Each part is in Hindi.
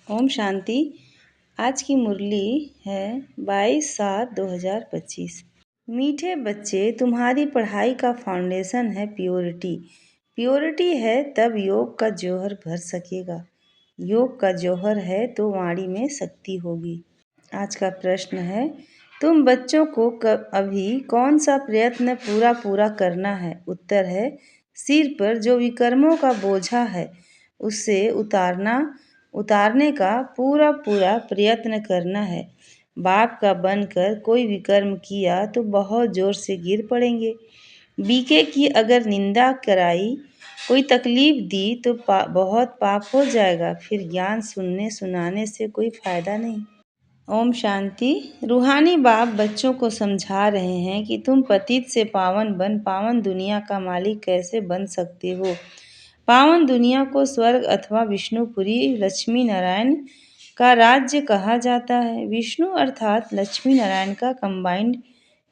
ओम शांति। आज की मुरली है 22/7/2025। मीठे बच्चे, तुम्हारी पढ़ाई का फाउंडेशन है प्योरिटी। प्योरिटी है तब योग का जौहर भर सकेगा। योग का जौहर है तो वाणी में शक्ति होगी। आज का प्रश्न है, तुम बच्चों को अभी कौन सा प्रयत्न पूरा करना है? उत्तर है, सिर पर जो विकर्मों का बोझा है उससे उतारने का पूरा प्रयत्न करना है। बाप का बनकर कोई विकर्म किया तो बहुत जोर से गिर पड़ेंगे। बीके की अगर निंदा कराई, कोई तकलीफ दी तो बहुत पाप हो जाएगा। फिर ज्ञान सुनने सुनाने से कोई फायदा नहीं। ओम शांति। रूहानी बाप बच्चों को समझा रहे हैं कि तुम पतित से पावन दुनिया का मालिक कैसे बन सकते हो। पावन दुनिया को स्वर्ग अथवा विष्णुपुरी लक्ष्मी नारायण का राज्य कहा जाता है। विष्णु अर्थात लक्ष्मी नारायण का कंबाइंड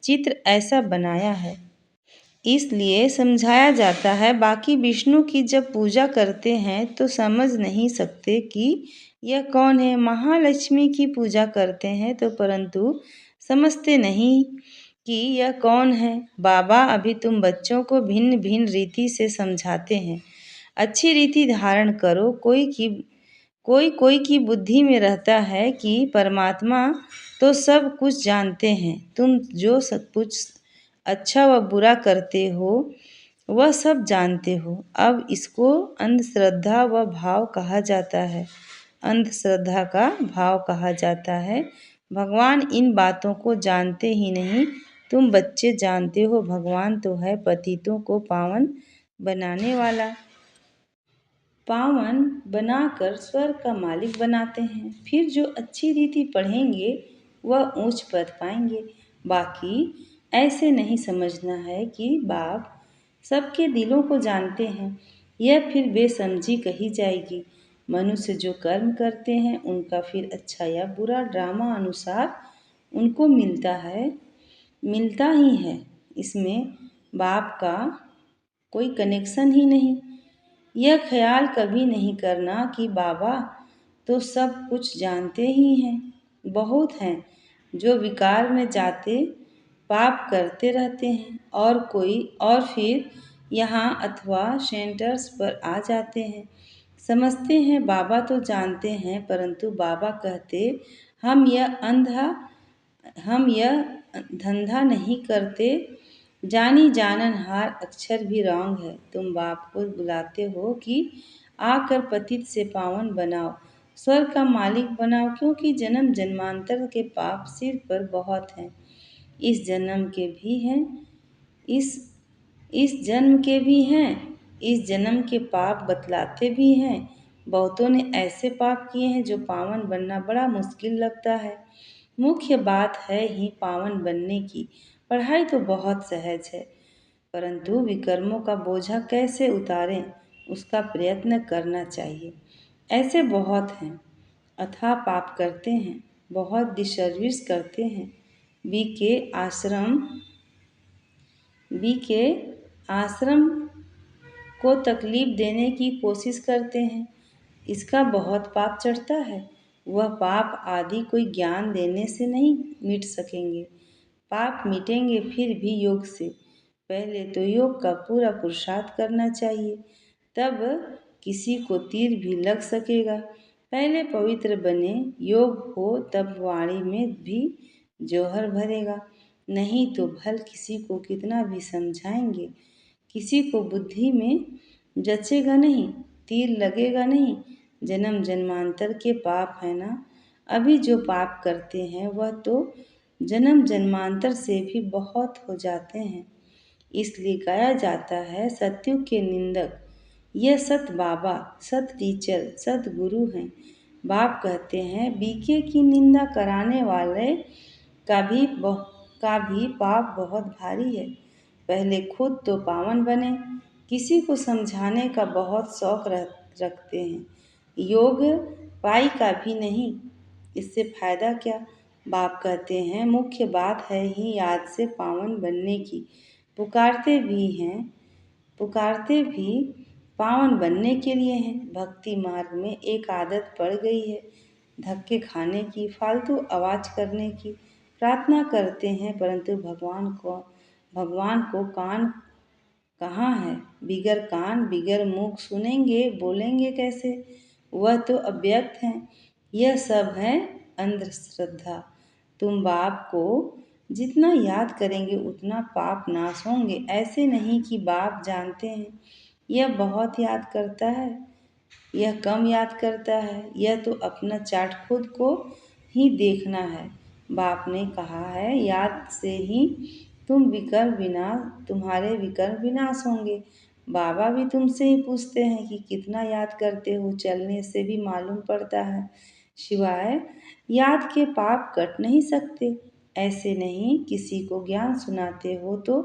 चित्र ऐसा बनाया है, इसलिए समझाया जाता है। बाकी विष्णु की जब पूजा करते हैं तो समझ नहीं सकते कि यह कौन है। महालक्ष्मी की पूजा करते हैं तो परंतु समझते नहीं कि यह कौन है। बाबा अभी तुम बच्चों को भिन्न भिन्न रीति से समझाते हैं। अच्छी रीति धारण करो। कोई की बुद्धि में रहता है कि परमात्मा तो सब कुछ जानते हैं। तुम जो सब कुछ अच्छा व बुरा करते हो वह सब जानते हो। अब इसको अंधश्रद्धा व भाव कहा जाता है। अंधश्रद्धा का भाव कहा जाता है। भगवान इन बातों को जानते ही नहीं। तुम बच्चे जानते हो भगवान तो है पतितों को पावन बनाने वाला। पावन बनाकर स्वर्ग का मालिक बनाते हैं। फिर जो अच्छी रीति पढ़ेंगे वह ऊंच पद पाएंगे। बाकी ऐसे नहीं समझना है कि बाप सबके दिलों को जानते हैं। यह फिर बेसमझी कही जाएगी। मनुष्य जो कर्म करते हैं उनका फिर अच्छा या बुरा ड्रामा अनुसार उनको मिलता ही है। इसमें बाप का कोई कनेक्शन ही नहीं। यह ख्याल कभी नहीं करना कि बाबा तो सब कुछ जानते ही हैं। बहुत हैं जो विकार में जाते पाप करते रहते हैं और फिर यहाँ अथवा सेंटर्स पर आ जाते हैं। समझते हैं बाबा तो जानते हैं, परंतु बाबा कहते हम यह धंधा नहीं करते। जानी जानन हार अक्षर भी रॉन्ग है। तुम बाप को बुलाते हो कि आकर पतित से पावन बनाओ, स्वर्ग का मालिक बनाओ, क्योंकि जन्म जन्मांतर के पाप सिर पर बहुत हैं। इस जन्म के भी हैं, इस जन्म के भी हैं। इस जन्म के पाप बतलाते भी हैं। बहुतों ने ऐसे पाप किए हैं जो पावन बनना बड़ा मुश्किल लगता है। मुख्य बात है ही पावन बनने की। पढ़ाई तो बहुत सहज है, परंतु विकर्मों का बोझा कैसे उतारें उसका प्रयत्न करना चाहिए। ऐसे बहुत हैं, अथाह पाप करते हैं, बहुत डिसर्विस करते हैं। बी के आश्रम को तकलीफ देने की कोशिश करते हैं। इसका बहुत पाप चढ़ता है। वह पाप आदि कोई ज्ञान देने से नहीं मिट सकेंगे। पाप मिटेंगे फिर भी योग से। पहले तो योग का पूरा पुरुषार्थ करना चाहिए, तब किसी को तीर भी लग सकेगा। पहले पवित्र बने, योग हो तब वाणी में भी जौहर भरेगा। नहीं तो भल किसी को कितना भी समझाएंगे, किसी को बुद्धि में जचेगा नहीं, तीर लगेगा नहीं। जन्म जन्मांतर के पाप है ना। अभी जो पाप करते हैं वह तो जन्म जन्मांतर से भी बहुत हो जाते हैं। इसलिए गाया जाता है सत्युग के निंदक यह सत बाबा, सत टीचर, सत गुरु हैं। बाप कहते हैं बीके की निंदा कराने वाले का भी पाप बहुत भारी है। पहले खुद तो पावन बने। किसी को समझाने का बहुत शौक रखते हैं। योग पाई का भी नहीं, इससे फायदा क्या? बाप कहते हैं मुख्य बात है ही याद से पावन बनने की। पुकारते भी पावन बनने के लिए हैं। भक्ति मार्ग में एक आदत पड़ गई है धक्के खाने की, फालतू आवाज करने की। प्रार्थना करते हैं परंतु भगवान को कान कहाँ है? बिगर कान बिगर मुख सुनेंगे बोलेंगे कैसे? वह तो अव्यक्त हैं। यह सब है अंधश्रद्धा। तुम बाप को जितना याद करेंगे उतना पाप नाश होंगे। ऐसे नहीं कि बाप जानते हैं यह बहुत याद करता है, यह कम याद करता है, यह तो अपना चाट खुद को ही देखना है। बाप ने कहा है याद से ही तुम्हारे विकर्म विनाश होंगे। बाबा भी तुमसे ही पूछते हैं कि कितना याद करते हो, चलने से भी मालूम पड़ता है। शिवाय याद के पाप कट नहीं सकते। ऐसे नहीं किसी को ज्ञान सुनाते हो तो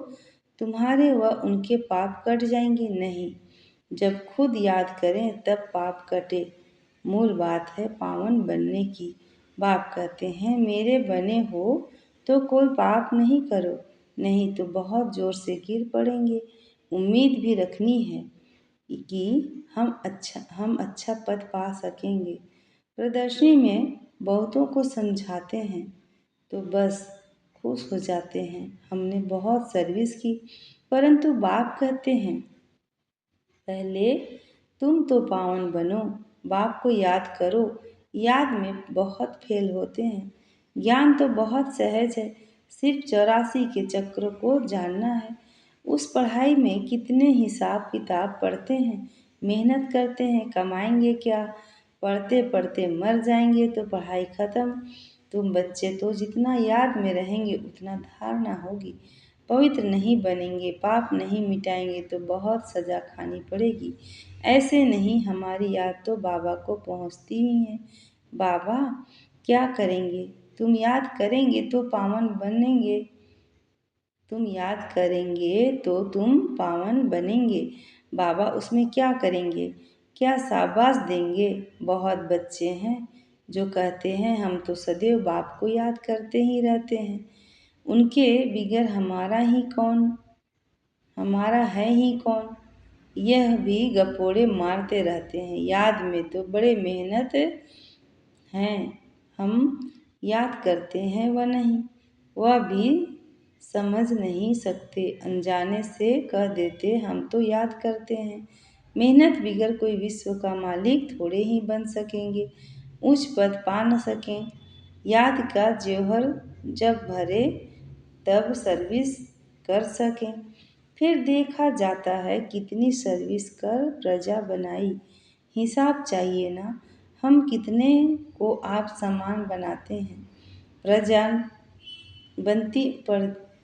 तुम्हारे व उनके पाप कट जाएंगे, नहीं। जब खुद याद करें तब पाप कटे। मूल बात है पावन बनने की। बाप कहते हैं मेरे बने हो तो कोई पाप नहीं करो, नहीं तो बहुत जोर से गिर पड़ेंगे। उम्मीद भी रखनी है कि हम अच्छा पद पा सकेंगे। प्रदर्शनी में बहुतों को समझाते हैं तो बस खुश हो जाते हैं हमने बहुत सर्विस की। परंतु बाप कहते हैं पहले तुम तो पावन बनो, बाप को याद करो। याद में बहुत फेल होते हैं। ज्ञान तो बहुत सहज है, सिर्फ 84 के चक्र को जानना है। उस पढ़ाई में कितने हिसाब किताब पढ़ते हैं, मेहनत करते हैं, कमाएंगे क्या? पढ़ते पढ़ते मर जाएंगे तो पढ़ाई खत्म। तुम बच्चे तो जितना याद में रहेंगे उतना धारणा होगी। पवित्र नहीं बनेंगे, पाप नहीं मिटाएंगे तो बहुत सजा खानी पड़ेगी। ऐसे नहीं हमारी याद तो बाबा को पहुंचती ही है। बाबा क्या करेंगे? तुम याद करेंगे तो पावन बनेंगे, तुम याद करेंगे तो तुम पावन बनेंगे। बाबा उसमें क्या करेंगे? क्या शाबाश देंगे? बहुत बच्चे हैं जो कहते हैं हम तो सदैव बाप को याद करते ही रहते हैं, उनके बिगर हमारा है ही कौन? यह भी गपोड़े मारते रहते हैं। याद में तो बड़े मेहनत हैं, हम याद करते हैं वह नहीं, वह भी समझ नहीं सकते। अनजाने से कह देते हम तो याद करते हैं। मेहनत बिगर कोई विश्व का मालिक थोड़े ही बन सकेंगे, उच्च पद पा न सकें। याद का जौहर जब भरे तब सर्विस कर सकें। फिर देखा जाता है कितनी सर्विस कर प्रजा बनाई। हिसाब चाहिए ना, हम कितने को आप समान बनाते हैं। प्रजा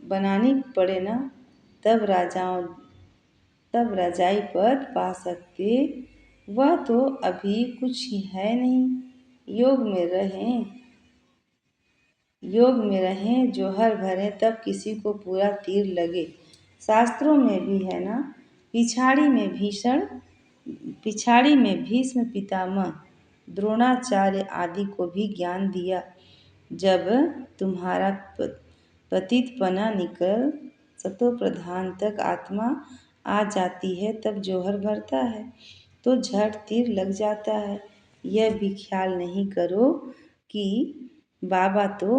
बनानी पड़े ना, तब राजाई पद पा सकते। वह तो अभी कुछ है नहीं। योग में रहें जौहर भरें तब किसी को पूरा तीर लगे। शास्त्रों में भी है ना, पिछाड़ी में भीष्म पितामह द्रोणाचार्य आदि को भी ज्ञान दिया। जब तुम्हारा पतितपना निकल सतो प्रधान तक आत्मा आ जाती है तब जौहर भरता है तो झट तीर लग जाता है। यह भी ख्याल नहीं करो कि बाबा तो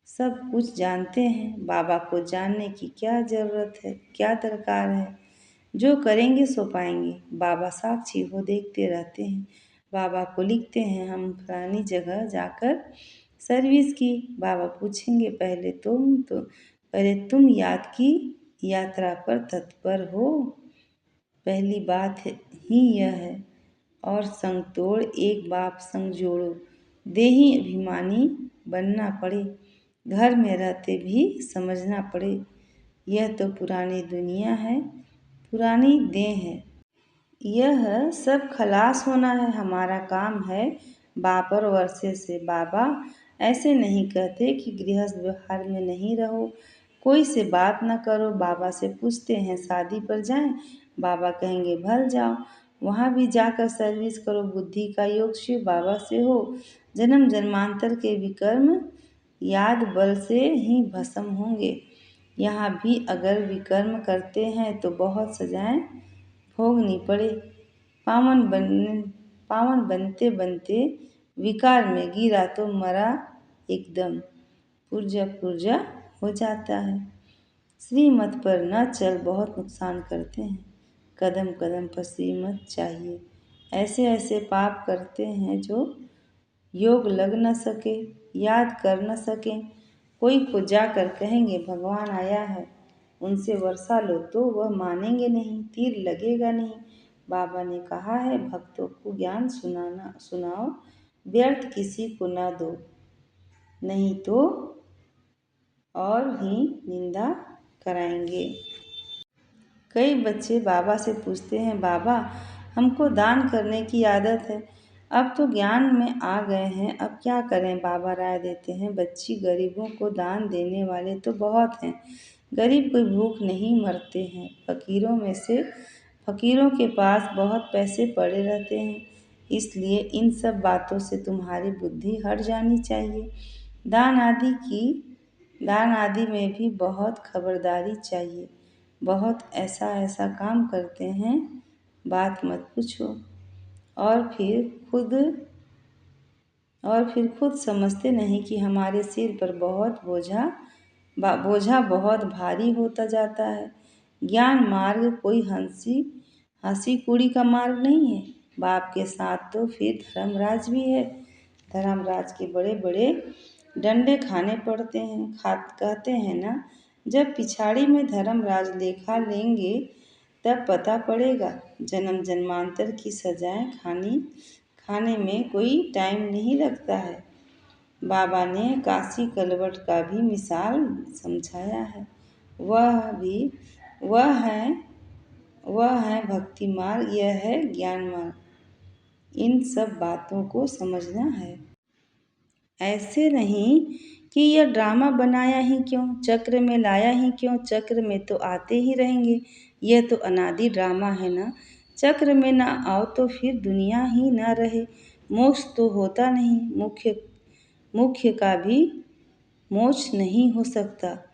सब कुछ जानते हैं। बाबा को जानने की क्या जरूरत है, क्या दरकार है? जो करेंगे सो पाएंगे। बाबा साक्षी वो देखते रहते हैं। बाबा को लिखते हैं हम फलानी जगह जाकर सर्विस की। बाबा पूछेंगे पहले तुम याद की यात्रा पर तत्पर हो। पहली बात ही यह है, और संग तोड़ एक बाप संग जोड़ो। देही अभिमानी बनना पड़े, घर में रहते भी समझना पड़े। यह तो पुरानी दुनिया है, पुरानी देह है। यह सब खलास होना है। हमारा काम है बाप और वर्षे से। बाबा ऐसे नहीं कहते कि गृहस्थ व्यवहार में नहीं रहो, कोई से बात न करो। बाबा से पूछते हैं शादी पर जाएं, बाबा कहेंगे भल जाओ, वहाँ भी जाकर सर्विस करो। बुद्धि का योग शिव बाबा से हो। जन्म जन्मांतर के विकर्म याद बल से ही भस्म होंगे। यहाँ भी अगर विकर्म करते हैं तो बहुत सजाएं भोगनी पड़े। पावन बनते बनते विकार में गिरा तो मरा एकदम, पुर्जा पुर्जा हो जाता है। श्रीमत पर न चल बहुत नुकसान करते हैं, कदम कदम पर श्रीमत चाहिए। ऐसे ऐसे पाप करते हैं जो योग लग न सके, याद कर न सके। कोई को जाकर कहेंगे भगवान आया है, उनसे वर्षा लो तो वह मानेंगे नहीं, तीर लगेगा नहीं। बाबा ने कहा है भक्तों को ज्ञान सुनाओ, व्यर्थ किसी को ना दो, नहीं तो और ही निंदा कराएंगे। कई बच्चे बाबा से पूछते हैं बाबा हमको दान करने की आदत है, अब तो ज्ञान में आ गए हैं, अब क्या करें। बाबा राय देते हैं बच्ची गरीबों को दान देने वाले तो बहुत हैं, गरीब कोई भूख नहीं मरते हैं। फकीरों के पास बहुत पैसे पड़े रहते हैं, इसलिए इन सब बातों से तुम्हारी बुद्धि हट जानी चाहिए। दान आदि में भी बहुत खबरदारी चाहिए, बहुत ऐसा ऐसा काम करते हैं बात मत पूछो। और फिर खुद समझते नहीं कि हमारे सिर पर बोझा बहुत भारी होता जाता है। ज्ञान मार्ग कोई हंसी कुड़ी का मार्ग नहीं है। बाप के साथ तो फिर धर्मराज भी है। धर्मराज के बड़े बड़े डंडे खाने पड़ते हैं। कहते हैं ना, जब पिछाड़ी में धर्मराज लेखा लेंगे तब पता पड़ेगा। जन्म जन्मांतर की सजाएं खाने में कोई टाइम नहीं लगता है। बाबा ने काशी कलवट का भी मिसाल समझाया है। वह है भक्ति मार्ग, यह है ज्ञान मार्ग। इन सब बातों को समझना है। ऐसे नहीं कि यह ड्रामा बनाया ही क्यों, चक्र में लाया ही क्यों, चक्र में तो आते ही रहेंगे, यह तो अनादि ड्रामा है ना। चक्र में ना आओ तो फिर दुनिया ही ना रहे, मोक्ष तो होता नहीं, मुख्य का भी मोक्ष नहीं हो सकता।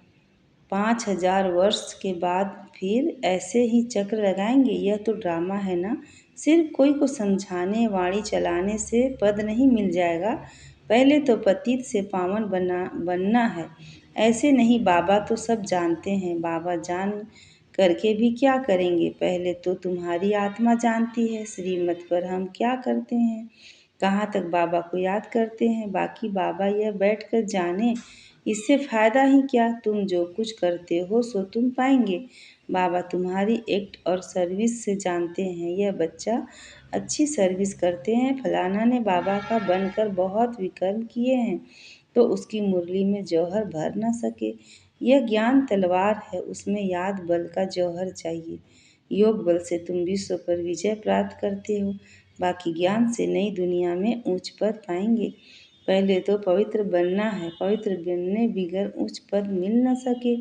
5000 वर्ष के बाद फिर ऐसे ही चक्र लगाएंगे, यह तो ड्रामा है ना। सिर्फ कोई को समझाने वाणी चलाने से पद नहीं मिल जाएगा, पहले तो पतित से पावन बनना है। ऐसे नहीं, बाबा तो सब जानते हैं, बाबा जान करके भी क्या करेंगे, पहले तो तुम्हारी आत्मा जानती है श्रीमत पर हम क्या करते हैं, कहाँ तक बाबा को याद करते हैं। बाकी बाबा यह बैठकर जाने, इससे फ़ायदा ही क्या, तुम जो कुछ करते हो सो तुम पाएंगे। बाबा तुम्हारी एक्ट और सर्विस से जानते हैं, यह बच्चा अच्छी सर्विस करते हैं, फलाना ने बाबा का बनकर बहुत विकर्म किए हैं तो उसकी मुरली में जौहर भर न सके। यह ज्ञान तलवार है, उसमें याद बल का जौहर चाहिए। योग बल से तुम विश्व पर विजय प्राप्त करते हो, बाकी ज्ञान से नई दुनिया में ऊंच पद पाएंगे। पहले तो पवित्र बनना है, पवित्र बनने बिगर ऊंच पद मिल न सके।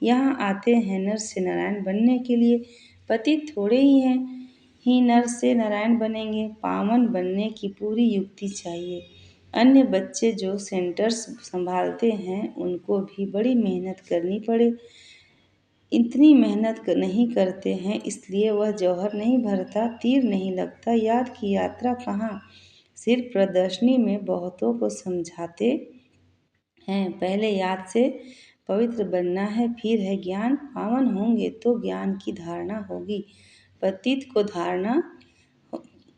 यहाँ आते हैं नर से नारायण बनने के लिए, पतित थोड़े ही हैं ही नर से नारायण बनेंगे, पावन बनने की पूरी युक्ति चाहिए। अन्य बच्चे जो सेंटर्स संभालते हैं उनको भी बड़ी मेहनत करनी पड़े, इतनी मेहनत नहीं करते हैं, इसलिए वह जौहर नहीं भरता, तीर नहीं लगता। याद की यात्रा कहाँ, सिर्फ प्रदर्शनी में बहुतों को समझाते हैं। पहले याद से पवित्र बनना है, फिर है ज्ञान। पावन होंगे तो ज्ञान की धारणा होगी, पतित को धारणा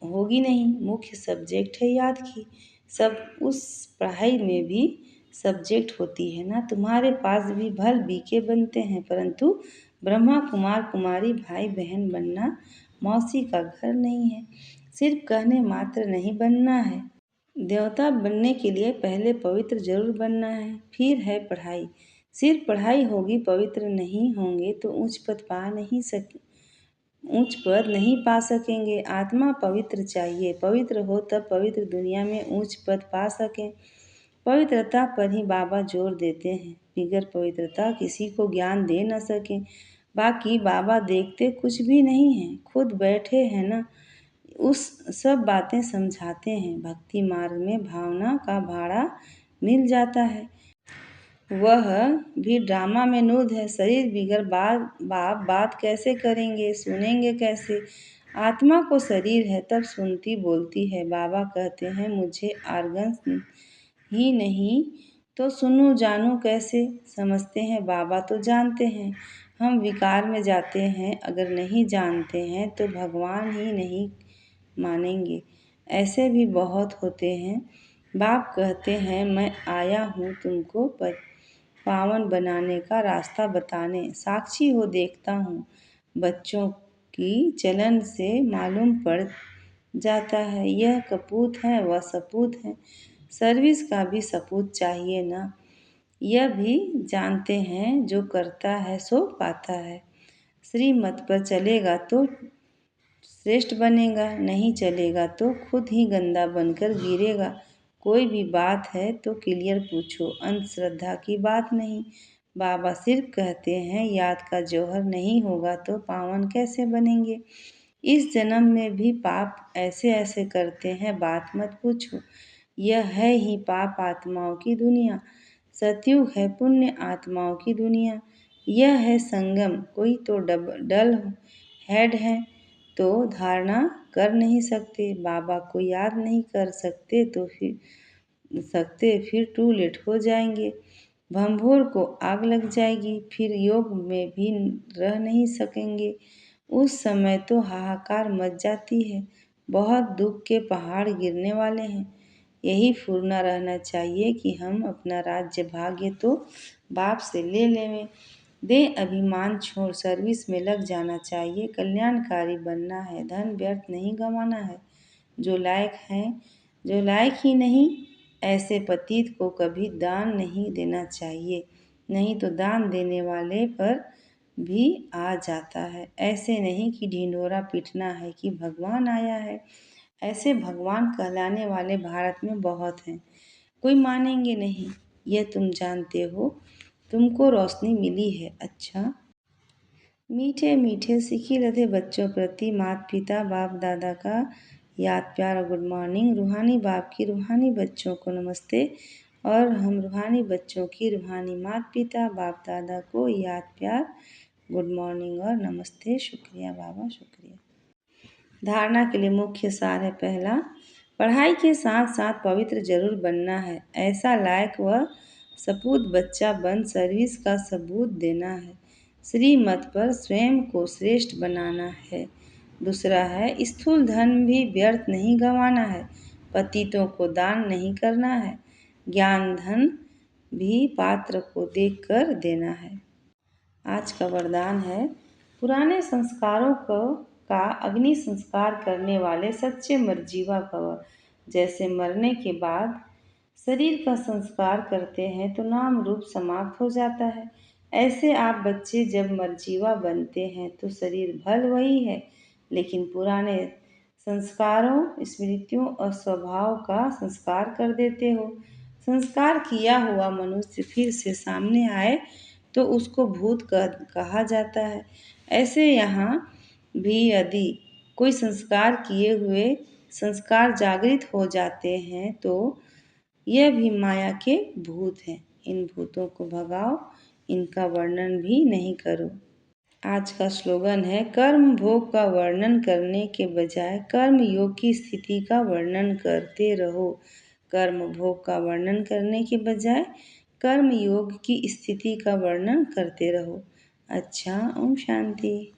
होगी नहीं। मुख्य सब्जेक्ट है याद की, सब उस पढ़ाई में भी सब्जेक्ट होती है ना। तुम्हारे पास भी भल बीके बनते हैं, परंतु ब्रह्मा कुमार कुमारी भाई बहन बनना मौसी का घर नहीं है, सिर्फ कहने मात्र नहीं बनना है। देवता बनने के लिए पहले पवित्र जरूर बनना है, फिर है पढ़ाई। सिर्फ पढ़ाई होगी, पवित्र नहीं होंगे तो ऊंच पद नहीं पा सकेंगे। आत्मा पवित्र चाहिए, पवित्र हो तब पवित्र दुनिया में ऊंच पद पा सकें। पवित्रता पर ही बाबा जोर देते हैं, बिगर पवित्रता किसी को ज्ञान दे न सकें। बाकी बाबा देखते कुछ भी नहीं हैं, खुद बैठे हैं ना, उस सब बातें समझाते हैं। भक्ति मार्ग में भावना का भाड़ा मिल जाता है, वह भी ड्रामा में नूद है। शरीर बिगड़ बाप बात कैसे करेंगे, सुनेंगे कैसे? आत्मा को शरीर है तब सुनती बोलती है। बाबा कहते हैं मुझे आर्गन्स ही नहीं तो सुनूं जानूं कैसे? समझते हैं बाबा तो जानते हैं। हम विकार में जाते हैं, अगर नहीं जानते हैं तो भगवान ही नहीं मानेंगे। ऐसे भी बहुत होते हैं। बाप कहते हैं मैं आया हूँ तुमको पावन बनाने का रास्ता बताने। साक्षी हो देखता हूँ, बच्चों की चलन से मालूम पड़ जाता है यह कपूत है वह सपूत है। सर्विस का भी सपूत चाहिए ना। यह भी जानते हैं जो करता है सो पाता है। श्रीमत पर चलेगा तो श्रेष्ठ बनेगा, नहीं चलेगा तो खुद ही गंदा बनकर गिरेगा। कोई भी बात है तो क्लियर पूछो, अंधश्रद्धा की बात नहीं। बाबा सिर्फ कहते हैं याद का जौहर नहीं होगा तो पावन कैसे बनेंगे। इस जन्म में भी पाप ऐसे ऐसे करते हैं बात मत पूछो। यह है ही पाप आत्माओं की दुनिया, सतयुग है पुण्य आत्माओं की दुनिया। यह है संगम, कोई तो डल हेड है तो धारणा कर नहीं सकते। बाबा को याद नहीं कर सकते तो फिर टू लेट हो जाएंगे। भंभोर को आग लग जाएगी, फिर योग में भी रह नहीं सकेंगे। उस समय तो हाहाकार मच जाती है, बहुत दुख के पहाड़ गिरने वाले हैं। यही फुरना रहना चाहिए कि हम अपना राज्य भाग्य तो बाप से ले लें। दे अभिमान छोड़ सर्विस में लग जाना चाहिए। कल्याणकारी बनना है, धन व्यर्थ नहीं गंवाना है। जो लायक ही नहीं ऐसे पतित को कभी दान नहीं देना चाहिए, नहीं तो दान देने वाले पर भी आ जाता है। ऐसे नहीं कि ढिंढोरा पीटना है कि भगवान आया है। ऐसे भगवान कहलाने वाले भारत में बहुत हैं, कोई मानेंगे नहीं। यह तुम जानते हो, तुमको रोशनी मिली है। अच्छा, मीठे मीठे सीखी लधे बच्चों प्रति माता पिता बाप दादा का याद प्यार और गुड मॉर्निंग। रूहानी बाप की रूहानी बच्चों को नमस्ते और हम रूहानी बच्चों की रूहानी माता पिता बाप दादा को याद प्यार गुड मॉर्निंग और नमस्ते। शुक्रिया बाबा, शुक्रिया। धारणा के लिए मुख्य सार है। पहला, पढ़ाई के साथ साथ पवित्र जरूर बनना है। ऐसा लायक व सपूत बच्चा बन सर्विस का सबूत देना है। श्रीमत पर स्वयं को श्रेष्ठ बनाना है। दूसरा है, स्थूल धन भी व्यर्थ नहीं गंवाना है। पतितों को दान नहीं करना है। ज्ञान धन भी पात्र को देकर देना है। आज का वरदान है, पुराने संस्कारों का अग्नि संस्कार करने वाले सच्चे मरजीवा भव। जैसे मरने के बाद शरीर का संस्कार करते हैं तो नाम रूप समाप्त हो जाता है, ऐसे आप बच्चे जब मरजीवा बनते हैं तो शरीर भल वही है, लेकिन पुराने संस्कारों स्मृतियों और स्वभाव का संस्कार कर देते हो। संस्कार किया हुआ मनुष्य फिर से सामने आए तो उसको भूत कहा जाता है। ऐसे यहाँ भी यदि कोई संस्कार किए हुए संस्कार जागृत हो जाते हैं तो यह भी माया के भूत हैं। इन भूतों को भगाओ, इनका वर्णन भी नहीं करो। आज का स्लोगन है, कर्म भोग का वर्णन करने के बजाय कर्म योग की स्थिति का वर्णन करते रहो। कर्म भोग का वर्णन करने के बजाय कर्म योग की स्थिति का वर्णन करते रहो। अच्छा, ओम शांति।